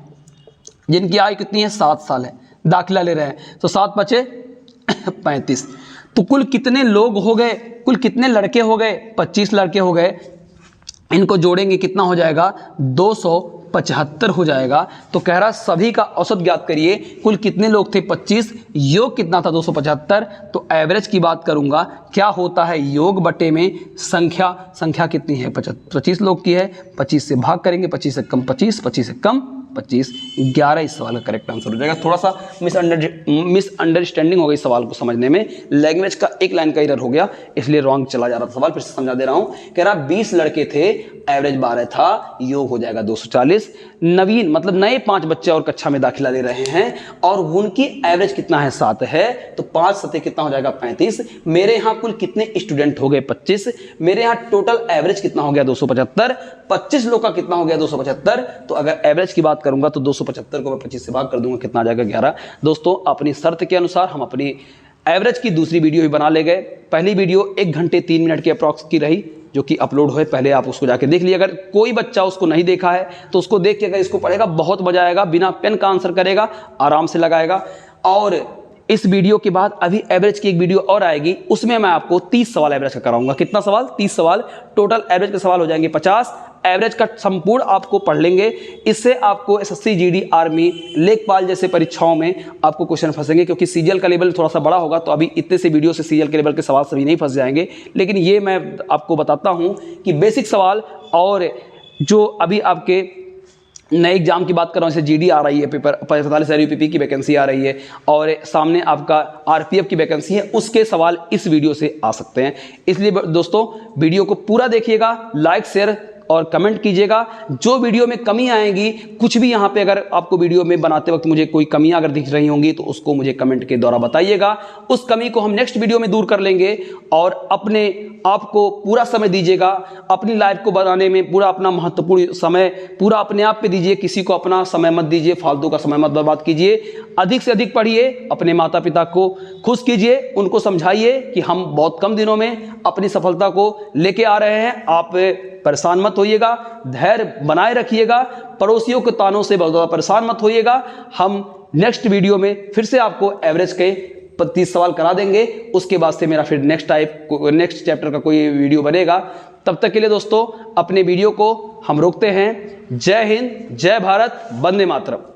Speaker 1: जिनकी आयु कितनी है? 7 साल है, दाखिला ले रहे हैं, तो 7 बचे 35। तो कुल कितने लोग हो गए? कुल कितने लड़के हो गए? 25 लड़के हो गए। इनको जोड़ेंगे कितना हो जाएगा? 275 हो जाएगा। तो कह रहा सभी का औसत ज्ञात करिए। कुल कितने लोग थे? 25। योग कितना था? 275। तो एवरेज की बात करूंगा, क्या होता है? योग बटे में संख्या। संख्या कितनी है? 25 लोग की है। 25 से भाग करेंगे, 25 से कम 25, 25 से कम 25, 11 इस सवाल का करेक्ट आंसर हो जाएगा। थोड़ा सा मिसअंडरस्टैंडिंग हो गई सवाल को समझने में, लैंग्वेज का एक लाइन का एरर हो गया, इसलिए रॉन्ग चला जा रहा था सवाल। फिर से समझा दे रहा हूं। कह रहा 20 लड़के थे, एवरेज 12 था, योग हो जाएगा 240। नवीन मतलब नए 5 बच्चे और कक्षा में दाखिला ले रहे हैं और उनकी एवरेज कितना है? 7 है। तो 5 सते कितना हो जाएगा? 35। मेरे यहाँ कुल कितने स्टूडेंट हो गए? 25। मेरे यहाँ टोटल एवरेज कितना हो गया? 275। 25 लोग का कितना हो गया? 275। तो अगर एवरेज की बात करूंगा तो 275 को मैं 25 से भाग कर दूंगा, कितना आ जाएगा? 11। दोस्तों अपनी शर्त के अनुसार हम अपनी एवरेज की दूसरी वीडियो भी बना ले गए। पहली वीडियो 1 घंटे 3 मिनट की अप्रॉक्स की रही, जो कि अपलोड हुए, पहले आप उसको जाके देख लीजिए। अगर कोई बच्चा उसको नहीं देखा है तो उसको देख के अगर इसको पढ़ेगा बहुत मजा आएगा, बिना पेन का आंसर करेगा, आराम से लगाएगा। और इस वीडियो के बाद अभी एवरेज की एक वीडियो और आएगी, उसमें मैं आपको 30 सवाल एवरेज का कराऊंगा। कितना सवाल? 30 सवाल। टोटल एवरेज के सवाल हो जाएंगे 50। एवरेज का संपूर्ण आपको पढ़ लेंगे। इससे आपको एसएससी, जीडी, आर्मी, लेखपाल जैसे परीक्षाओं में आपको क्वेश्चन फंसेंगे, क्योंकि सीजीएल का लेवल थोड़ा सा बड़ा होगा, तो अभी इतने से वीडियो से सीजीएल के लेवल के सवाल सभी नहीं फंस जाएंगे। लेकिन ये मैं आपको बताता हूँ कि बेसिक सवाल, और जो अभी आपके नए एग्जाम की बात कर रहा हूँ, जैसे जीडी आ रही है, पेपर 45 यूपीपी की वैकेंसी आ रही है, और सामने आपका आरपीएफ की वैकेंसी है, उसके सवाल इस वीडियो से आ सकते हैं। इसलिए दोस्तों वीडियो को पूरा देखिएगा, लाइक, शेयर और कमेंट कीजिएगा। जो वीडियो में कमी आएगी, कुछ भी यहाँ पे अगर आपको वीडियो में बनाते वक्त मुझे कोई कमियां अगर दिख रही होंगी तो उसको मुझे कमेंट के द्वारा बताइएगा। उस कमी को हम नेक्स्ट वीडियो में दूर कर लेंगे। और अपने आप को पूरा समय दीजिएगा, अपनी लाइफ को बनाने में पूरा अपना महत्वपूर्ण समय पूरा अपने आप पे दीजिए। किसी को अपना समय मत दीजिए, फालतू का समय मत बर्बाद कीजिए। अधिक से अधिक पढ़िए, अपने माता पिता को खुश कीजिए, उनको समझाइए कि हम बहुत कम दिनों में अपनी सफलता को लेके आ रहे हैं। आप परेशान मत होइएगा, धैर्य बनाए रखिएगा, पड़ोसियों के तानों से बहुत ज़्यादा परेशान मत होइएगा। हम नेक्स्ट वीडियो में फिर से आपको एवरेज के 30 सवाल करा देंगे। उसके बाद से मेरा फिर नेक्स्ट चैप्टर का कोई वीडियो बनेगा। तब तक के लिए दोस्तों अपने वीडियो को हम रोकते हैं। जय हिंद, जय भारत, वंदे मातरम।